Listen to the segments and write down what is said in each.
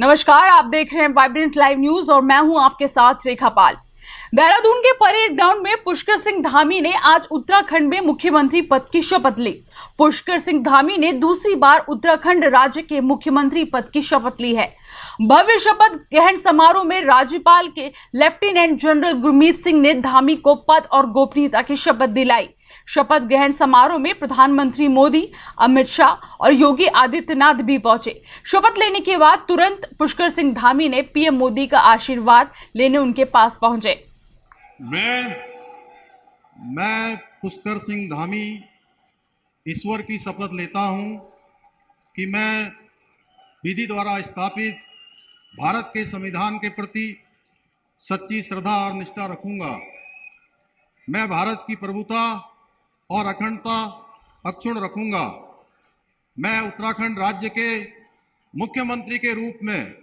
नमस्कार, आप देख रहे हैं वाइब्रेंट लाइव न्यूज और मैं हूं आपके साथ रेखा पाल। देहरादून के परेड ग्राउंड में पुष्कर सिंह धामी ने आज उत्तराखंड में मुख्यमंत्री पद की शपथ ली। पुष्कर सिंह धामी ने दूसरी बार उत्तराखंड राज्य के मुख्यमंत्री पद की शपथ ली है। भव्य शपथ ग्रहण समारोह में राज्यपाल के लेफ्टिनेंट जनरल गुरमीत सिंह ने धामी को पद और गोपनीयता की शपथ दिलाई। शपथ ग्रहण समारोह में प्रधानमंत्री मोदी, अमित शाह और योगी आदित्यनाथ भी पहुंचे। शपथ लेने के बाद तुरंत पुष्कर सिंह धामी ने पीएम मोदी का आशीर्वाद लेने उनके पास पहुंचे। मैं पुष्कर सिंह धामी ईश्वर की शपथ लेता हूं कि मैं विधि द्वारा स्थापित भारत के संविधान के प्रति सच्ची श्रद्धा और निष्ठा रखूंगा। मैं भारत की प्रभुता और अखंडता अक्षुण्ण रखूंगा। मैं उत्तराखंड राज्य के मुख्यमंत्री के रूप में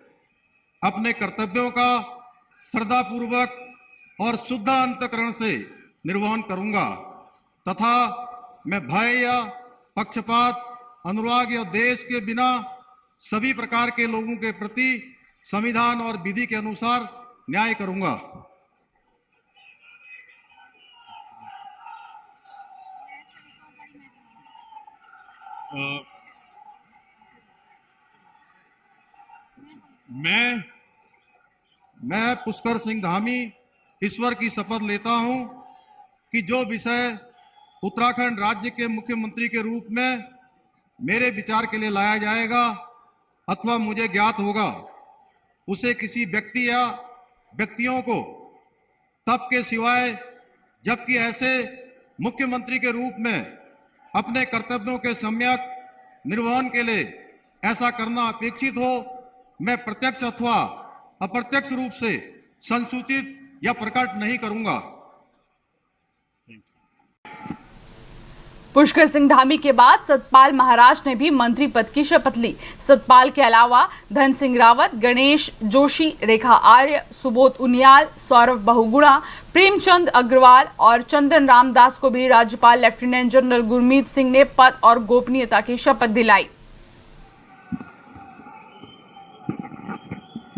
अपने कर्तव्यों का श्रद्धापूर्वक और शुद्ध अंतःकरण से निर्वहन करूंगा तथा मैं भय या पक्षपात, अनुराग या देश के बिना सभी प्रकार के लोगों के प्रति संविधान और विधि के अनुसार न्याय करूंगा। मैं पुष्कर सिंह धामी ईश्वर की शपथ लेता हूं कि जो विषय उत्तराखंड राज्य के मुख्यमंत्री के रूप में मेरे विचार के लिए लाया जाएगा अथवा मुझे ज्ञात होगा, उसे किसी व्यक्ति या व्यक्तियों को तब के सिवाय जबकि ऐसे मुख्यमंत्री के रूप में अपने कर्तव्यों के सम्यक निर्वहन के लिए ऐसा करना अपेक्षित हो, मैं प्रत्यक्ष अथवा अप्रत्यक्ष रूप से संसूचित या प्रकट नहीं करूंगा। पुष्कर सिंह धामी के बाद सतपाल महाराज ने भी मंत्री पद की शपथ ली। सतपाल के अलावा धन सिंह रावत, गणेश जोशी, रेखा आर्य, सुबोध उनियाल, सौरभ बहुगुणा, प्रेमचंद अग्रवाल और चंदन रामदास को भी राज्यपाल लेफ्टिनेंट जनरल गुरमीत सिंह ने पद और गोपनीयता की शपथ दिलाई।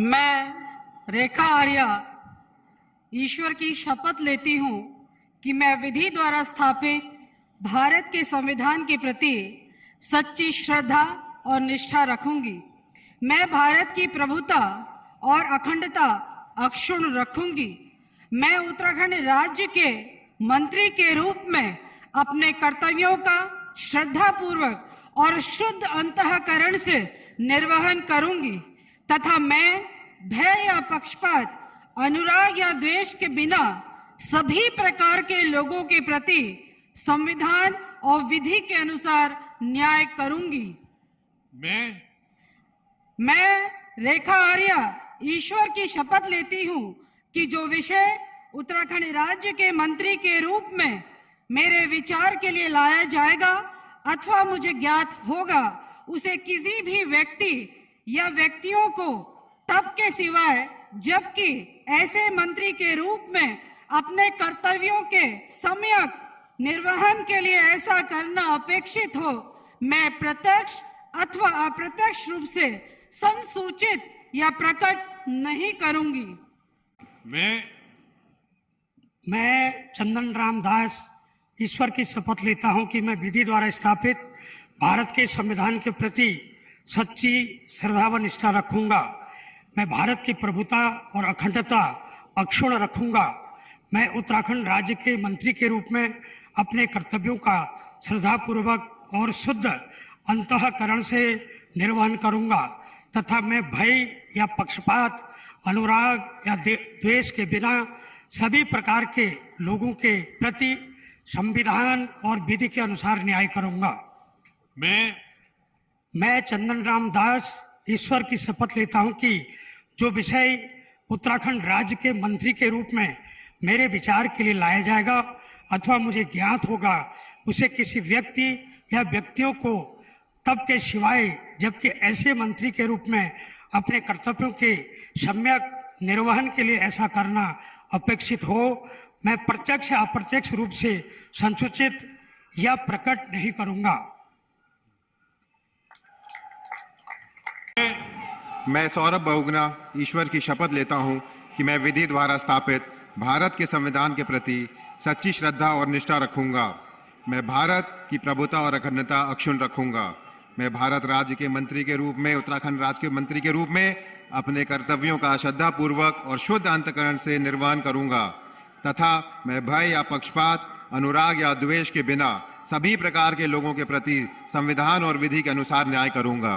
मैं रेखा आर्य ईश्वर की शपथ लेती हूं कि मैं विधि द्वारा स्थापित भारत के संविधान के प्रति सच्ची श्रद्धा और निष्ठा रखूंगी। मैं भारत की प्रभुता और अखंडता अक्षुण्ण रखूंगी। मैं उत्तराखंड राज्य के मंत्री के रूप में अपने कर्तव्यों का श्रद्धापूर्वक और शुद्ध अंतःकरण से निर्वहन करूंगी तथा मैं भय या पक्षपात, अनुराग या द्वेष के बिना सभी प्रकार के लोगों के प्रति संविधान और विधि के अनुसार न्याय करूंगी। मैं रेखा आर्य ईश्वर की शपथ लेती हूं कि जो विषय उत्तराखंड राज्य के मंत्री के रूप में मेरे विचार के लिए लाया जाएगा अथवा मुझे ज्ञात होगा, उसे किसी भी व्यक्ति या व्यक्तियों को तब के सिवाय जबकि ऐसे मंत्री के रूप में अपने कर्तव्यों के सम्यक निर्वहन के लिए ऐसा करना अपेक्षित हो, मैं प्रत्यक्ष अथवा अप्रत्यक्ष रूप से संसूचित या प्रकट नहीं करूंगी। मैं चंदन रामदास ईश्वर की शपथ लेता हूं कि मैं विधि द्वारा स्थापित भारत के संविधान के प्रति सच्ची श्रद्धा व निष्ठा रखूंगा। मैं भारत की प्रभुता और अखंडता अक्षुण्ण रखूंगा। मैं उत्तराखंड राज्य के मंत्री के रूप में अपने कर्तव्यों का श्रद्धापूर्वक और शुद्ध अंतःकरण से निर्वहन करूंगा तथा मैं भय या पक्षपात, अनुराग या द्वेष के बिना सभी प्रकार के लोगों के प्रति संविधान और विधि के अनुसार न्याय करूंगा। मैं चंदन रामदास ईश्वर की शपथ लेता हूं कि जो विषय उत्तराखंड राज्य के मंत्री के रूप में मेरे विचार के लिए लाया जाएगा अथवा मुझे ज्ञात होगा, उसे किसी व्यक्ति या व्यक्तियों को तब के सिवाय जबकि ऐसे मंत्री के रूप में अपने कर्तव्यों के सम्यक निर्वहन के लिए ऐसा करना अपेक्षित हो, मैं प्रत्यक्ष या अप्रत्यक्ष रूप से संसूचित या प्रकट नहीं करूंगा। मैं सौरभ बहुगुणा ईश्वर की शपथ लेता हूं कि मैं विधि द्वारा स्थापित भारत के संविधान के प्रति सच्ची श्रद्धा और निष्ठा रखूंगा। मैं भारत की प्रभुता और अखंडता अक्षुण्ण रखूंगा। मैं भारत राज्य के मंत्री के रूप में, उत्तराखंड राज्य के मंत्री के रूप में अपने कर्तव्यों का श्रद्धापूर्वक और शुद्ध अंतःकरण से निर्वहन करूंगा तथा मैं भय या पक्षपात, अनुराग या द्वेष के बिना सभी प्रकार के लोगों के प्रति संविधान और विधि के अनुसार न्याय करूंगा।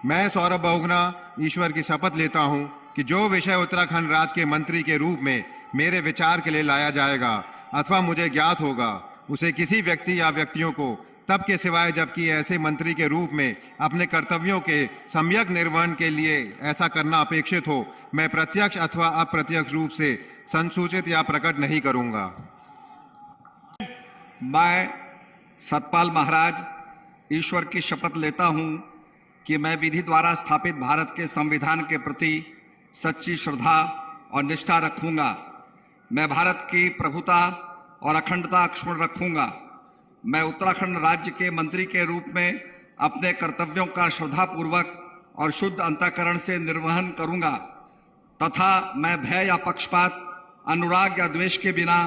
मैं सौरभ बहुगुणा ईश्वर की शपथ लेता हूं कि जो विषय उत्तराखंड राज्य के मंत्री के रूप में मेरे विचार के लिए लाया जाएगा अथवा मुझे ज्ञात होगा, उसे किसी व्यक्ति या व्यक्तियों को तब के सिवाय जबकि ऐसे मंत्री के रूप में अपने कर्तव्यों के सम्यक निर्वहन के लिए ऐसा करना अपेक्षित हो, मैं प्रत्यक्ष अथवा अप्रत्यक्ष रूप से संसूचित या प्रकट नहीं करूंगा। मैं सतपाल महाराज ईश्वर की शपथ लेता हूं कि मैं विधि द्वारा स्थापित भारत के संविधान के प्रति सच्ची श्रद्धा और निष्ठा रखूंगा। मैं भारत की प्रभुता और अखंडता अक्षुण्ण रखूंगा। मैं उत्तराखंड राज्य के मंत्री के रूप में अपने कर्तव्यों का श्रद्धापूर्वक और शुद्ध अंतःकरण से निर्वहन करूंगा तथा मैं भय या पक्षपात, अनुराग या द्वेष के बिना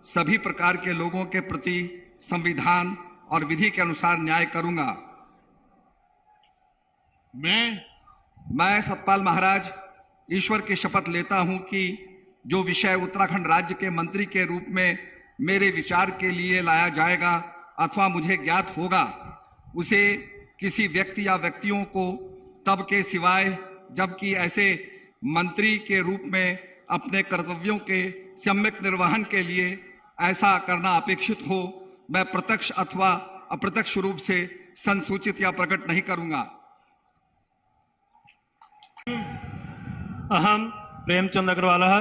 सभी प्रकार के लोगों के प्रति संविधान और विधि के अनुसार न्याय करूंगा। मैं सतपाल महाराज ईश्वर की शपथ लेता हूं कि जो विषय उत्तराखंड राज्य के मंत्री के रूप में मेरे विचार के लिए लाया जाएगा अथवा मुझे ज्ञात होगा, उसे किसी व्यक्ति या व्यक्तियों को तब के सिवाय जबकि ऐसे मंत्री के रूप में अपने कर्तव्यों के सम्यक निर्वहन के लिए ऐसा करना अपेक्षित हो, मैं प्रत्यक्ष अथवा अप्रत्यक्ष रूप से संसूचित या प्रकट नहीं करूंगा। अहम प्रेमचंद अग्रवालः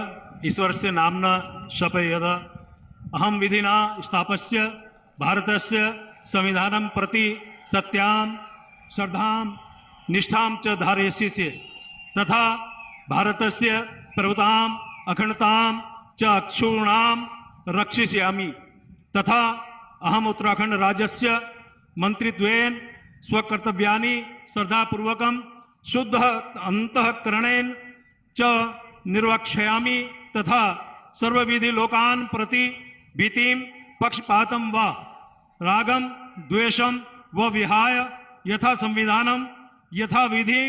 ईश्वरस्य नाम्ना शपयेत् अहम विधिना स्थापस्य भारतस्य संविधानं प्रति सत्यां श्रद्धां निष्ठां च धारयिष्ये तथा भारतस्य प्रभुतां अखंडतां च अक्षुण्णां रक्षिष्यामि तथा अहम उत्तराखंड राज्यस्य मंत्रित्वेन स्वकर्तव्यानि श्रद्धापूर्वकं शुद्ध अंतःकरणेन च निर्वक्ष्यामि तथा सर्वविधि लोकान् प्रति भीतिं पक्षपातं वा रागं द्वेषं व विहाय यथा संविधानं यथा विधि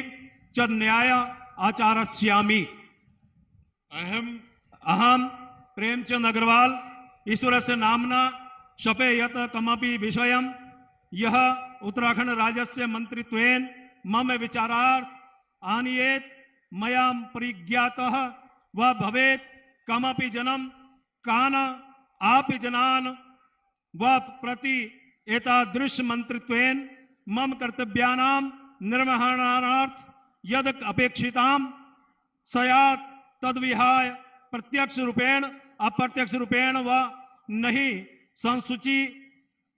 च न्याय आचरिष्यामि। अहम प्रेमचंद अग्रवाल ईश्वरस्य नाम्ना शपयेत् कमपि विषयं यः उत्तराखंड राज्यस्य मंत्रित्वेन मम विचारार्थ आनीयेत् मया परिज्ञातः व भवेत् कमपि जनं कान् अपि जनान् व प्रति एतादृश मंत्रित्वेन मम कर्तव्यानां निर्वहणार्थ यद अपेक्षितां स्यात् तद्विहाय प्रत्यक्ष रूपेण अप्रत्यक्ष रूपेण व नहीं संसूची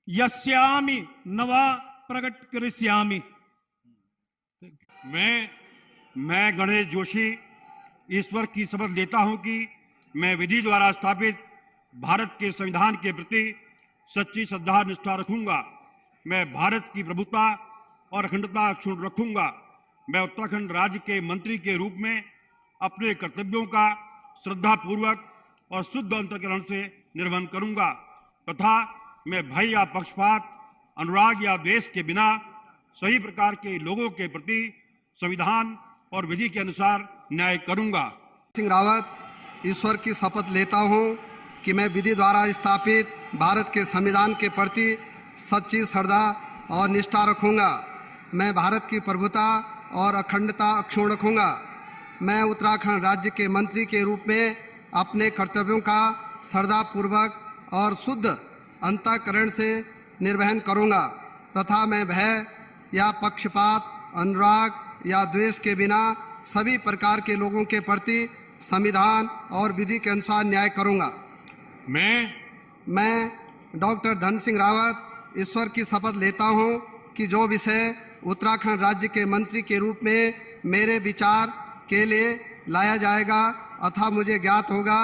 यस्यामि न वा प्रकट करिष्यामि। मैं गणेश जोशी ईश्वर की शपथ लेता हूं कि मैं विधि द्वारा स्थापित भारत के संविधान के प्रति सच्ची श्रद्धा निष्ठा रखूंगा। मैं भारत की प्रभुता और अखंडता अक्षुण्ण रखूंगा। मैं उत्तराखंड राज्य के मंत्री के रूप में अपने कर्तव्यों का श्रद्धापूर्वक और शुद्ध अंतःकरण से निर्वहन करूंगा तथा मैं भय या पक्षपात, अनुराग या द्वेष के बिना सही प्रकार के लोगों के प्रति संविधान और विधि के अनुसार न्याय करूंगा। सिंह रावत ईश्वर की शपथ लेता हूं कि मैं विधि द्वारा स्थापित भारत के संविधान के प्रति सच्ची श्रद्धा और निष्ठा रखूंगा। मैं भारत की प्रभुता और अखंडता अक्षुण्ण रखूंगा। मैं उत्तराखंड राज्य के मंत्री के रूप में अपने कर्तव्यों का श्रद्धापूर्वक और शुद्ध अंतःकरण से निर्वहन करूंगा तथा मैं भय या पक्षपात, अनुराग या द्वेष के बिना सभी प्रकार के लोगों के प्रति संविधान और विधि के अनुसार न्याय करूंगा। मैं डॉक्टर धन सिंह रावत ईश्वर की शपथ लेता हूं कि जो विषय उत्तराखंड राज्य के मंत्री के रूप में मेरे विचार के लिए लाया जाएगा अथवा मुझे ज्ञात होगा,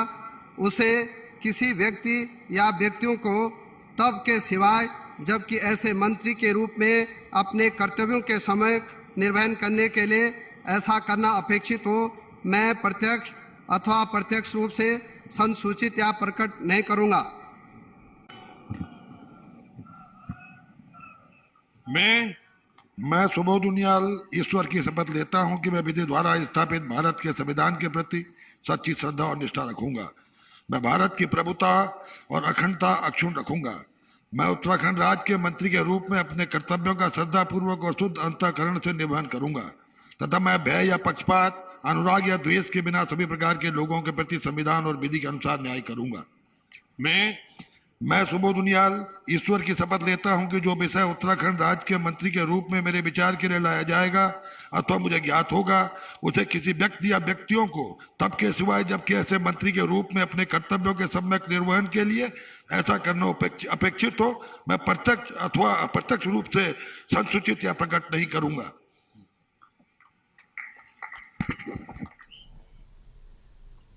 उसे किसी व्यक्ति या व्यक्तियों को तब के सिवाय जबकि ऐसे मंत्री के रूप में अपने कर्तव्यों के समय निर्वहन करने के लिए ऐसा करना अपेक्षित हो, मैं प्रत्यक्ष अथवा अप्रत्यक्ष रूप से संसूचित या प्रकट नहीं करूँगा। मैं सुबोध उनियाल ईश्वर की शपथ लेता हूं कि मैं विधि द्वारा स्थापित भारत के संविधान के प्रति सच्ची श्रद्धा और निष्ठा रखूंगा। मैं भारत की प्रभुता और अखंडता अक्षुण्ण रखूंगा। मैं उत्तराखंड राज्य के मंत्री के रूप में अपने कर्तव्यों का श्रद्धापूर्वक और शुद्ध अंतःकरण से निर्वहन करूंगा तथा मैं भय या पक्षपात, अनुराग या द्वेष के बिना सभी प्रकार के लोगों के प्रति संविधान और विधि के अनुसार न्याय करूंगा। मैं सुबोध उनियाल ईश्वर की शपथ लेता हूं कि जो विषय उत्तराखंड राज्य के मंत्री के रूप में मेरे विचार के लिए लाया जाएगा अथवा मुझे ज्ञात होगा, उसे किसी व्यक्ति या व्यक्तियों को तब के सिवाय जबकि ऐसे मंत्री के रूप में अपने कर्तव्यों के सम्यक निर्वहन के लिए ऐसा करना अपेक्षित हो, मैं प्रत्यक्ष अथवा अप्रत्यक्ष रूप से संसूचित या प्रकट नहीं करूंगा।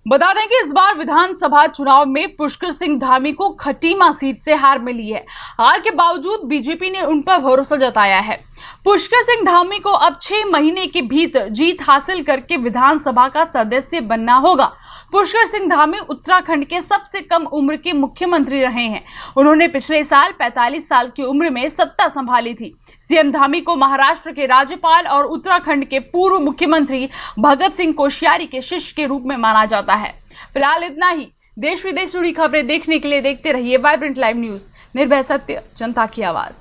बता दें कि इस बार विधानसभा चुनाव में पुष्कर सिंह धामी को खटीमा सीट से हार मिली है। हार के बावजूद बीजेपी ने उन पर भरोसा जताया है। पुष्कर सिंह धामी को अब 6 महीने के भीतर जीत हासिल करके विधानसभा का सदस्य बनना होगा। पुष्कर सिंह धामी उत्तराखंड के सबसे कम उम्र के मुख्यमंत्री रहे हैं। उन्होंने पिछले साल 45 साल की उम्र में सत्ता संभाली थी। सीएम धामी को महाराष्ट्र के राज्यपाल और उत्तराखंड के पूर्व मुख्यमंत्री भगत सिंह कोश्यारी के शिष्य के रूप में माना जाता है। फिलहाल इतना ही। देश विदेश जुड़ी खबरें देखने के लिए देखते रहिए वाइब्रेंट लाइव न्यूज। निर्भय सत्य, जनता की आवाज।